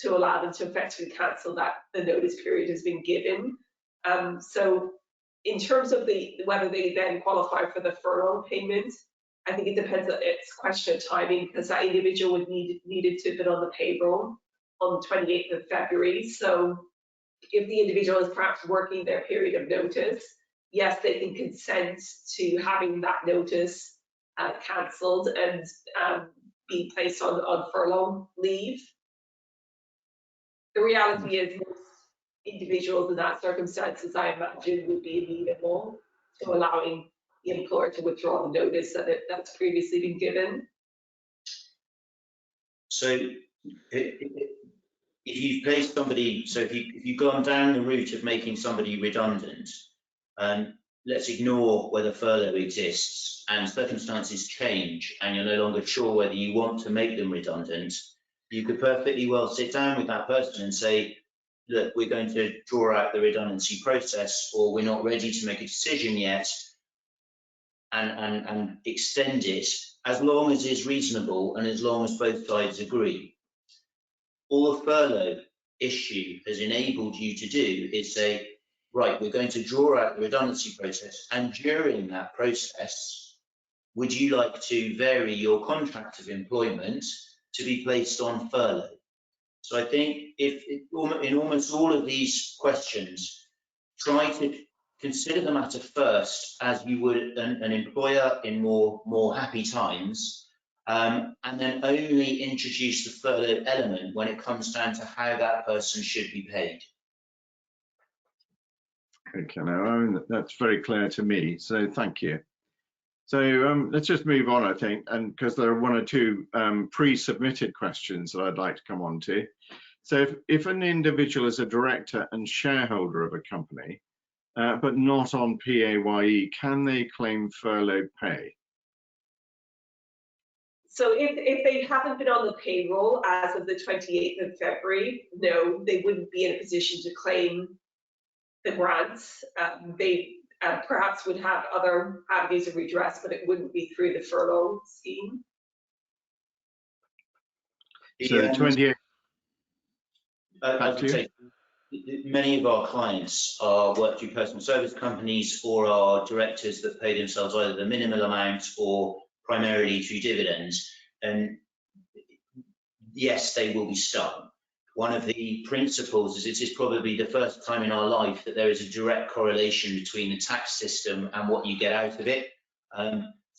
to allow them to effectively cancel that the notice period has been given. So in terms of whether they then qualify for the furlough payment, I think it depends. It's a question of timing, because that individual would needed to have been on the payroll on the 28th of February. So if the individual is perhaps working their period of notice, yes, they can consent to having that notice cancelled and be placed on furlough leave. The reality is most individuals in that circumstances, I imagine, would be amenable to allowing the employer to withdraw the notice that's previously been given. So if you've placed somebody, so if you've gone down the route of making somebody redundant, let's ignore whether furlough exists and circumstances change and you're no longer sure whether you want to make them redundant, you could perfectly well sit down with that person and say, look, we're going to draw out the redundancy process, or we're not ready to make a decision yet, and extend it as long as it's reasonable and as long as both sides agree. All the furlough issue has enabled you to do is say, right, we're going to draw out the redundancy process, and during that process, would you like to vary your contract of employment to be placed on furlough? So I think in almost all of these questions, try to consider the matter first as you would an employer in more happy times, and then only introduce the furlough element when it comes down to how that person should be paid. Okay, now that's very clear to me, so thank you. So let's just move on, I think, and because there are one or two pre-submitted questions that I'd like to come on to. So if an individual is a director and shareholder of a company, but not on PAYE, can they claim furlough pay? So if they haven't been on the payroll as of the 28th of February, no, they wouldn't be in a position to claim the grants. They perhaps would have other avenues of redress, but it wouldn't be through the furlough scheme. So the 28th. I would say many of our clients work through personal service companies or are directors that pay themselves either the minimal amount or primarily through dividends. And yes, they will be stung. One of the principles is it is probably the first time in our life that there is a direct correlation between the tax system and what you get out of it.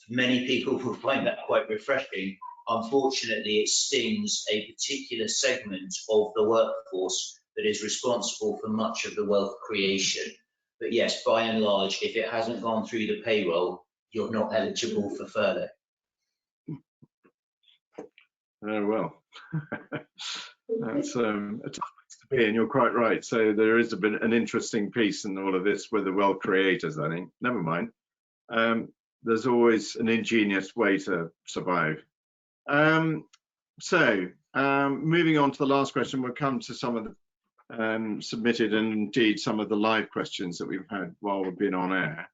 Many people will find that quite refreshing. Unfortunately, it stings a particular segment of the workforce that is responsible for much of the wealth creation. But yes, by and large, if it hasn't gone through the payroll, you're not eligible for furlough. Oh, well. That's a tough place to be, and you're quite right. So there is an interesting piece in all of this with the wealth creators, I think. Never mind. There's always an ingenious way to survive. Moving on to the last question, we'll come to some of the submitted and indeed some of the live questions that we've had while we've been on air.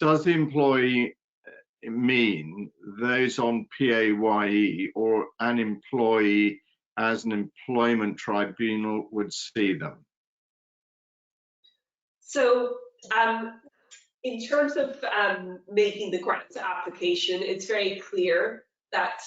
Does the employee mean those on PAYE or an employee as an employment tribunal would see them? So in terms of making the grant application, it's very clear that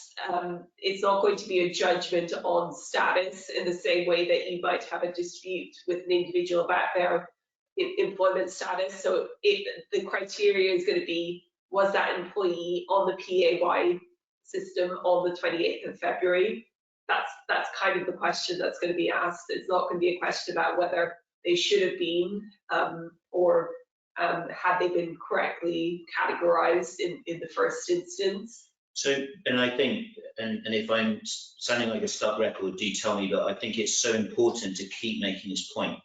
it's not going to be a judgment on status in the same way that you might have a dispute with an individual about their employment status. So the criteria is going to be, was that employee on the PAYE system on the 28th of February? That's kind of the question that's going to be asked. It's not going to be a question about whether they should have been or had they been correctly categorized in the first instance. So, and I think, and if I'm sounding like a stuck record, do tell me, but I think it's so important to keep making this point.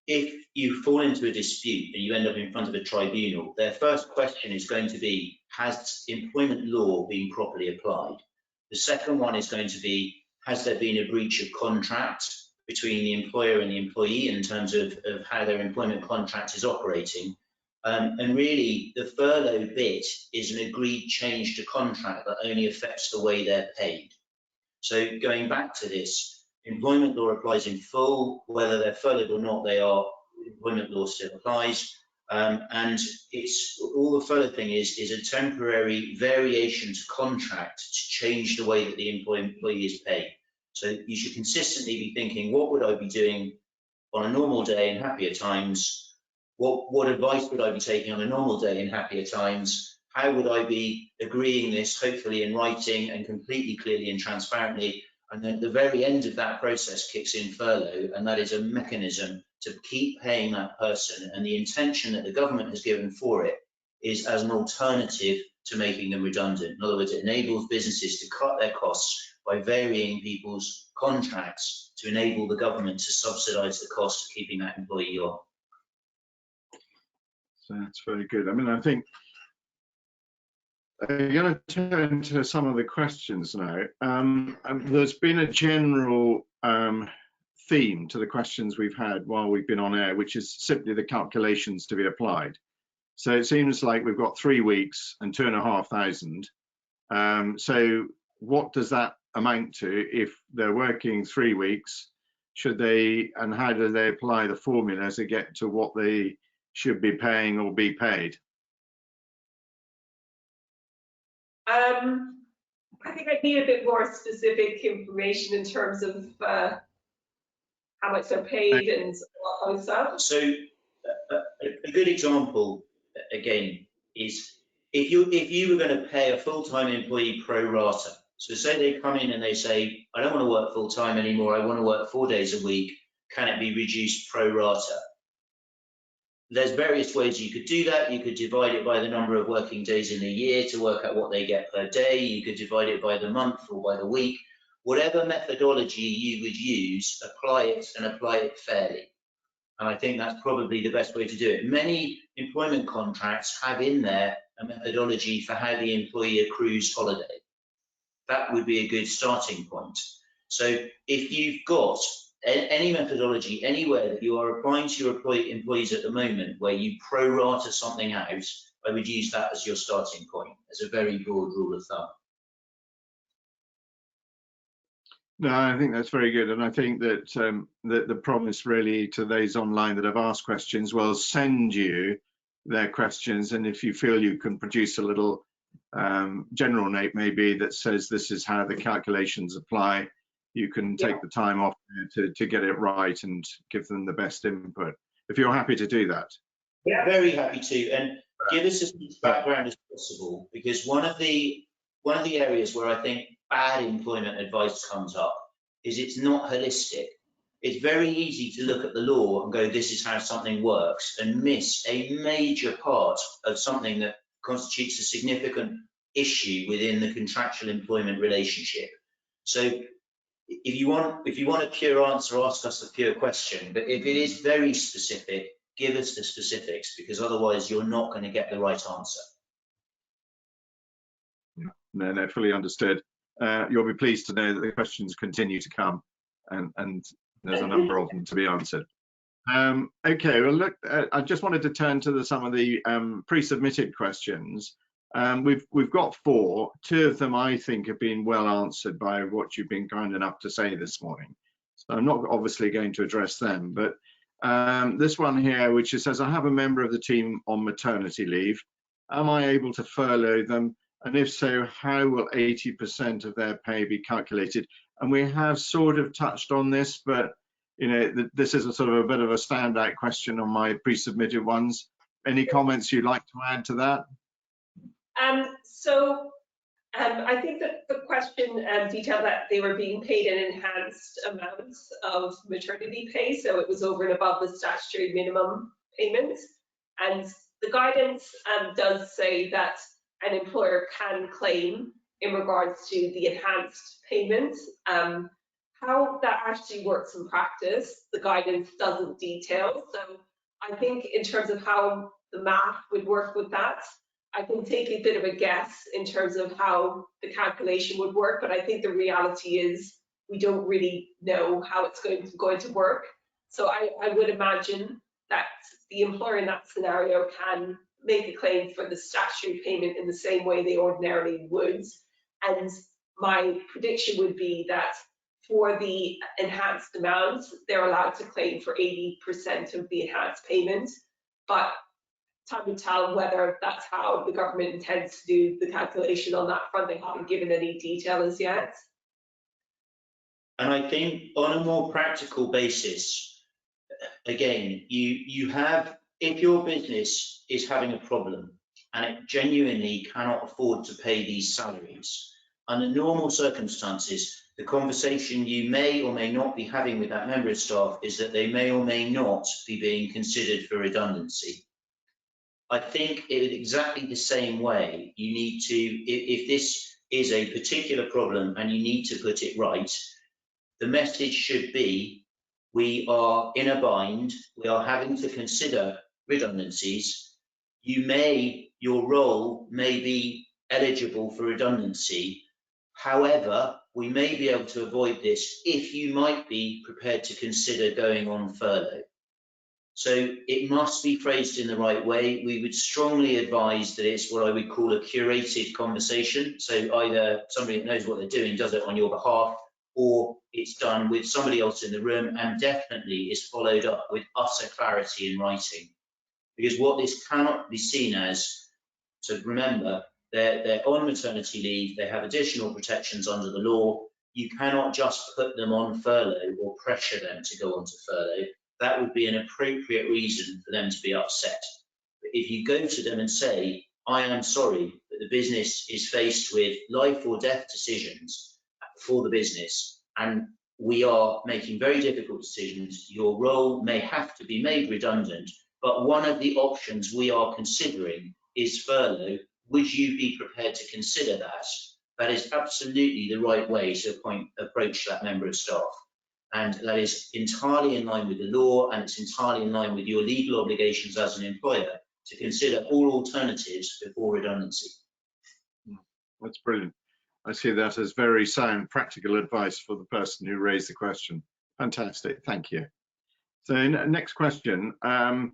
If you fall into a dispute and you end up in front of a tribunal, their first question is going to be, has employment law been properly applied? The second one is going to be, has there been a breach of contract between the employer and the employee in terms of how their employment contract is operating? And really, the furlough bit is an agreed change to contract that only affects the way they're paid. So going back to this, employment law applies in full, whether they're furloughed or not, employment law still applies. And it's all the furlough thing is a temporary variation to contract to change the way that the employee is paid. So you should consistently be thinking, what would I be doing on a normal day in happier times? What advice would I be taking on a normal day in happier times? How would I be agreeing this, hopefully in writing and completely clearly and transparently? And then at the very end of that process kicks in furlough, and that is a mechanism to keep paying that person. And the intention that the government has given for it is as an alternative to making them redundant. In other words, it enables businesses to cut their costs by varying people's contracts to enable the government to subsidise the cost of keeping that employee on. So that's very good. I mean, I think I'm going to turn to some of the questions now. There's been a general theme to the questions we've had while we've been on air, which is simply the calculations to be applied. So it seems like we've got 3 weeks and 2,500. So what does that amount to if they're working 3 weeks? Should they, and how do they apply the formula to get to what they should be paying or be paid? I think I need a bit more specific information in terms of how much they're paid and all that kind of stuff. So a good example, again, is if you were going to pay a full-time employee pro rata. So say they come in and they say, I don't want to work full-time anymore, I want to work 4 days a week, can it be reduced pro rata? There's various ways you could do that. You could divide it by the number of working days in a year to work out what they get per day. You could divide it by the month or by the week. Whatever methodology you would use, apply it and apply it fairly. And I think that's probably the best way to do it. Many employment contracts have in there a methodology for how the employee accrues holiday. That would be a good starting point. So if you've got any methodology anywhere that you are applying to your employees at the moment where you pro rata something out, I would use that as your starting point, as a very broad rule of thumb. No, I think that's very good, and I think that the promise really to those online that have asked questions, will send you their questions, and if you feel you can produce a little general note maybe that says this is how the calculations apply, you can take the time off to get it right and give them the best input. If you're happy to do that. Yeah, very happy to, and give us as much background as possible, because one of the areas where I think bad employment advice comes up is it's not holistic. It's very easy to look at the law and go, this is how something works, and miss a major part of something that constitutes a significant issue within the contractual employment relationship. So if you want a pure answer, ask us a pure question, but if it is very specific, give us the specifics, because otherwise you're not going to get the right answer. No, fully understood. You'll be pleased to know that the questions continue to come, and there's a number of them to be answered. Okay, well, look, I just wanted to turn to some of the pre-submitted questions. We've got 4. 2 of them I think have been well answered by what you've been kind enough to say this morning. So I'm not obviously going to address them, but this one here, which says, I have a member of the team on maternity leave. Am I able to furlough them? And if so, how will 80% of their pay be calculated? And we have sort of touched on this, but you know, this is a sort of a bit of a standout question on my pre-submitted ones. Any comments you'd like to add to that? I think that the question detailed that they were being paid an enhanced amount of maternity pay, so it was over and above the statutory minimum payment. And the guidance does say that an employer can claim in regards to the enhanced payment. How that actually works in practice, the guidance doesn't detail. So I think in terms of how the math would work with that, I can take a bit of a guess in terms of how the calculation would work, but I think the reality is we don't really know how it's going to work. So I would imagine that the employer in that scenario can make a claim for the statutory payment in the same way they ordinarily would. And my prediction would be that for the enhanced amounts, they're allowed to claim for 80% of the enhanced payment, but time to tell whether that's how the government intends to do the calculation on that front. They haven't given any detail as yet. And I think on a more practical basis, again, you have, if your business is having a problem and it genuinely cannot afford to pay these salaries, under normal circumstances, the conversation you may or may not be having with that member of staff is that they may or may not be being considered for redundancy. I think in exactly the same way, you need to, if this is a particular problem and you need to put it right, the message should be, we are in a bind, we are having to consider redundancies. Your role may be eligible for redundancy. However, we may be able to avoid this if you might be prepared to consider going on furlough. So it must be phrased in the right way. We would strongly advise that it's what I would call a curated conversation. So either somebody that knows what they're doing does it on your behalf, or it's done with somebody else in the room, and definitely is followed up with utter clarity in writing. Because what this cannot be seen as, so remember, they're on maternity leave, they have additional protections under the law. You cannot just put them on furlough or pressure them to go onto furlough. That would be an appropriate reason for them to be upset. But if you go to them and say, I am sorry that the business is faced with life or death decisions for the business, and we are making very difficult decisions, your role may have to be made redundant, but one of the options we are considering is furlough. Would you be prepared to consider that? That is absolutely the right way to approach that member of staff. And that is entirely in line with the law, and it's entirely in line with your legal obligations as an employer to consider all alternatives before redundancy. That's brilliant. I see that as very sound practical advice for the person who raised the question. Fantastic, thank you. So next question, and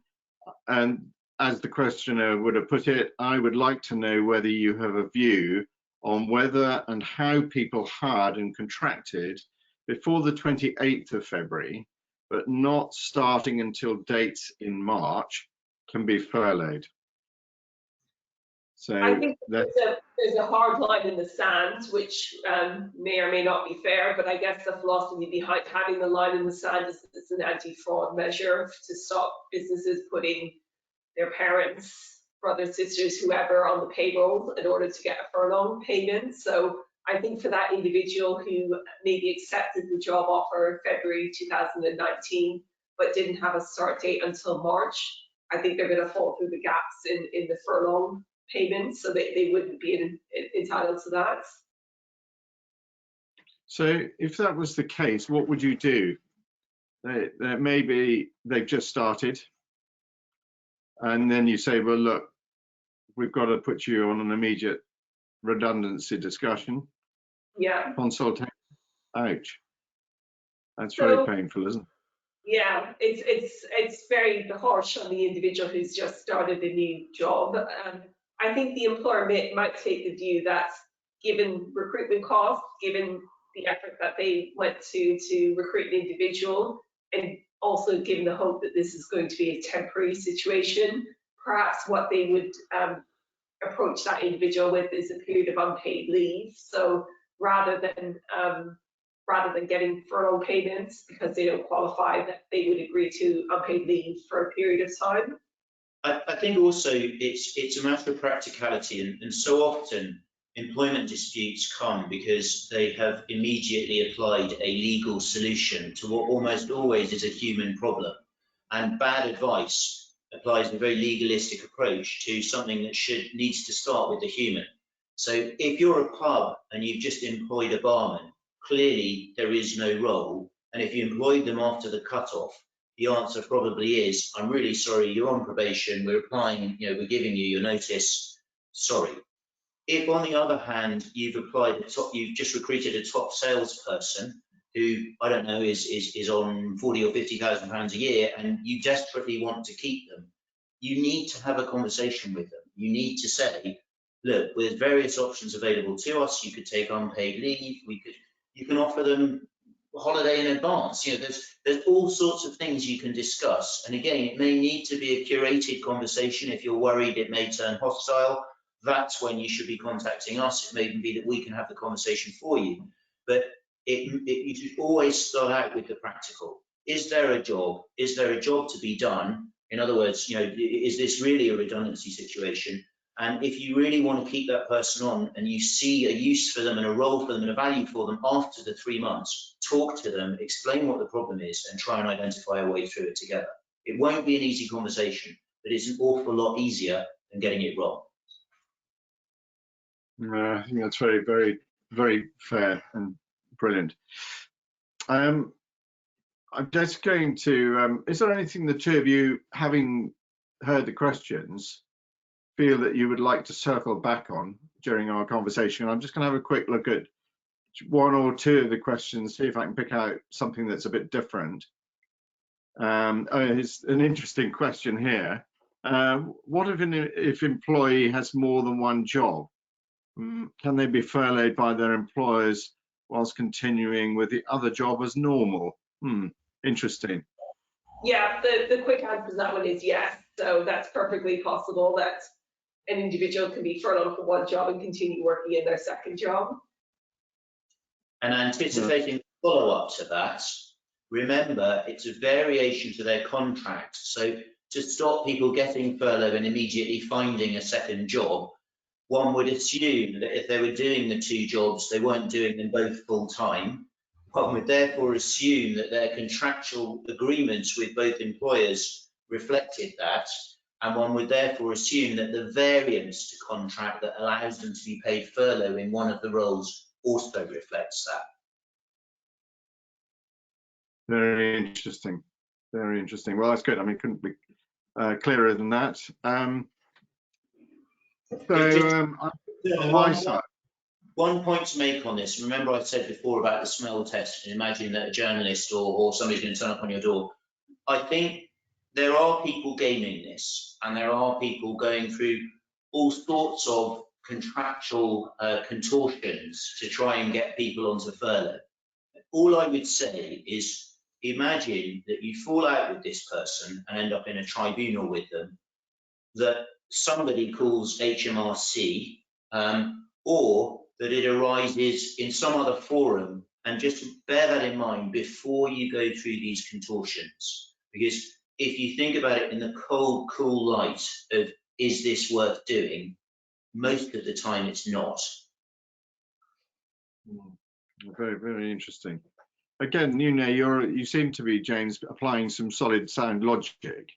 as the questioner would have put it, I would like to know whether you have a view on whether and how people hired and contracted before the 28th of February, but not starting until dates in March, can be furloughed. So I think there's a hard line in the sand, which may or may not be fair, but I guess the philosophy behind having the line in the sand is that it's an anti-fraud measure to stop businesses putting their parents, brothers, sisters, whoever on the payroll in order to get a furlough payment. So I think for that individual who maybe accepted the job offer in February 2019, but didn't have a start date until March, I think they're going to fall through the gaps in the furlough payments, so they wouldn't be entitled to that. So if that was the case, what would you do? Maybe they've just started, and then you say, well, look, we've got to put you on an immediate redundancy discussion. Yeah. Consultation. Ouch. That's very painful, isn't it? Yeah, it's very harsh on the individual who's just started a new job. I think the employer might take the view that given recruitment costs, given the effort that they went to recruit an individual, and also given the hope that this is going to be a temporary situation, perhaps what they would approach that individual with is a period of unpaid leave. So rather than getting furlough payments because they don't qualify, that they would agree to unpaid leave for a period of time. I think also it's a matter of practicality, and so often employment disputes come because they have immediately applied a legal solution to what almost always is a human problem, and bad advice applies a very legalistic approach to something that needs to start with the human. So if you're a pub and you've just employed a barman, clearly there is no role, and if you employed them after the cut-off, the answer probably is, I'm really sorry, you're on probation, we're applying, we're giving you your notice, sorry. If on the other hand, you've just recruited a top salesperson who, I don't know, is on 40 or 50,000 pounds a year, and you desperately want to keep them, you need to have a conversation with them. You need to say, look, there's various options available to us. You could take unpaid leave, you can offer them holiday in advance. There's all sorts of things you can discuss, and again, it may need to be a curated conversation. If you're worried it may turn hostile, that's when you should be contacting us. It may even be that we can have the conversation for you, but you should always start out with the practical. Is there a job? Is there a job to be done? In other words, is this really a redundancy situation? And if you really want to keep that person on and you see a use for them and a role for them and a value for them after the 3 months, talk to them, explain what the problem is, and try and identify a way through it together. It won't be an easy conversation, but it's an awful lot easier than getting it wrong. I think that's very, very, very fair and brilliant. I'm just going to, is there anything the two of you, having heard the questions, feel that you would like to circle back on during our conversation? I'm just going to have a quick look at one or two of the questions, see if I can pick out something that's a bit different. It's an interesting question here. What if employee has more than one job? Can they be furloughed by their employers whilst continuing with the other job as normal? Interesting. Yeah, the quick answer to that one is yes. So that's perfectly possible that an individual can be furloughed for one job and continue working in their second job. And anticipating the follow-up to that, remember, it's a variation to their contract. So to stop people getting furloughed and immediately finding a second job, one would assume that if they were doing the two jobs, they weren't doing them both full time. One would therefore assume that their contractual agreements with both employers reflected that, and one would therefore assume that the variance to contract that allows them to be paid furlough in one of the roles also reflects that. Very interesting. Very interesting. Well, that's good. I mean, couldn't be clearer than that. On my side, one point to make on this. Remember, I said before about the smell test, and imagine that a journalist or somebody's going to turn up on your door. I think there are people gaming this, and there are people going through all sorts of contractual contortions to try and get people onto furlough. All I would say is, imagine that you fall out with this person and end up in a tribunal with them, that somebody calls HMRC, or that it arises in some other forum, and just bear that in mind before you go through these contortions. Because if you think about it in the cold, cool light of, is this worth doing? Most of the time it's not. Very, very interesting. Again, you seem to be, James, applying some solid sound logic,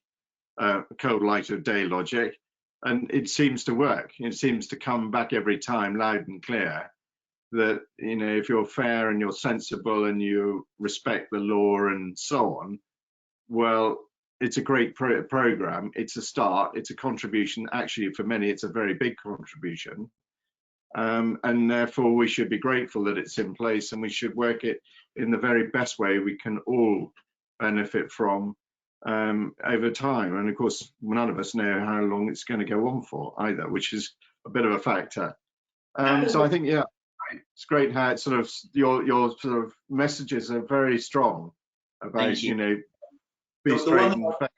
cold light of day logic, and it seems to work. It seems to come back every time loud and clear that, if you're fair and you're sensible and you respect the law and so on, well, it's a great program. It's a start. It's a contribution. Actually, for many, it's a very big contribution. And therefore, we should be grateful that it's in place, and we should work it in the very best way we can all benefit from over time. And of course, none of us know how long it's going to go on for either, which is a bit of a factor. So I think, yeah, it's great how it's sort of your sort of messages are very strong about, be straight and fair.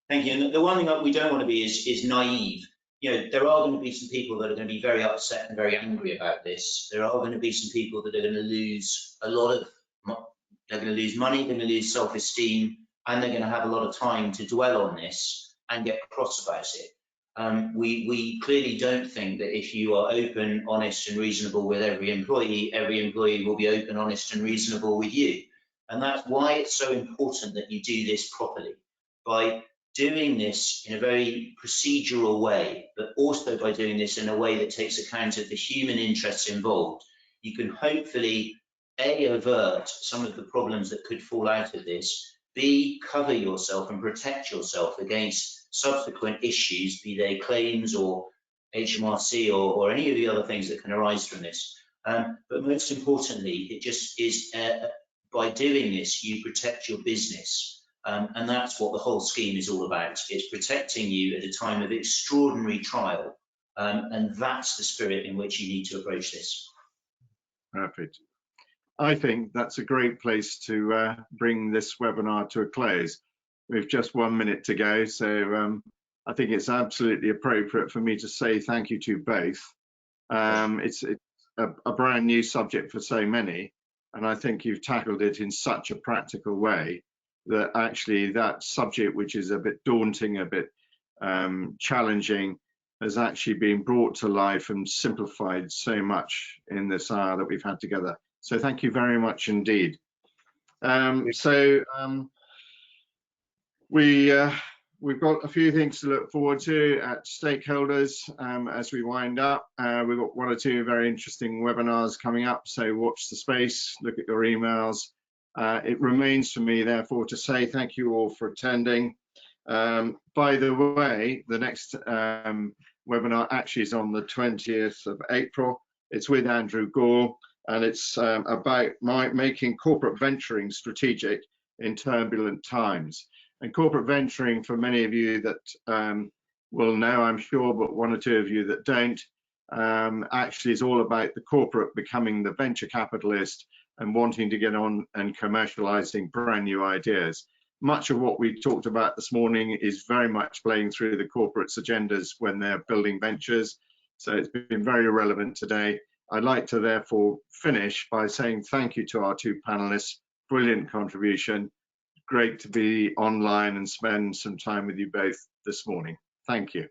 Thank you. And the one thing that we don't want to be is naive. There are going to be some people that are going to be very upset and very angry about this. There are going to be some people that are going to lose a lot of, they're going to lose money, they're going to lose self-esteem, and they're going to have a lot of time to dwell on this and get cross about it. We clearly don't think that if you are open, honest and reasonable with every employee will be open, honest and reasonable with you. And that's why it's so important that you do this properly, by doing this in a very procedural way, but also by doing this in a way that takes account of the human interests involved. You can hopefully A, avert some of the problems that could fall out of this, B, cover yourself and protect yourself against subsequent issues, be they claims or HMRC or any of the other things that can arise from this. But most importantly, it just is, by doing this, you protect your business. And that's what the whole scheme is all about. It's protecting you at a time of extraordinary trial. And that's the spirit in which you need to approach this. Perfect. I think that's a great place to bring this webinar to a close. We've just 1 minute to go, so I think it's absolutely appropriate for me to say thank you to both. It's a brand new subject for so many, and I think you've tackled it in such a practical way that actually that subject, which is a bit daunting, a bit challenging, has actually been brought to life and simplified so much in this hour that we've had together. So thank you very much indeed. We we've got a few things to look forward to at Stakeholderz as we wind up. We've got 1 or 2 very interesting webinars coming up, so watch the space, look at your emails. It remains for me, therefore, to say thank you all for attending. By the way, the next webinar actually is on the 20th of April. It's with Andrew Gore, and it's about making corporate venturing strategic in turbulent times. And corporate venturing, for many of you that will know, I'm sure, but 1 or 2 of you that don't, actually is all about the corporate becoming the venture capitalist and wanting to get on and commercializing brand new ideas. Much of what we talked about this morning is very much playing through the corporate's agendas when they're building ventures. So it's been very relevant today. I'd like to therefore finish by saying thank you to our 2 panelists. Brilliant contribution. Great to be online and spend some time with you both this morning. Thank you.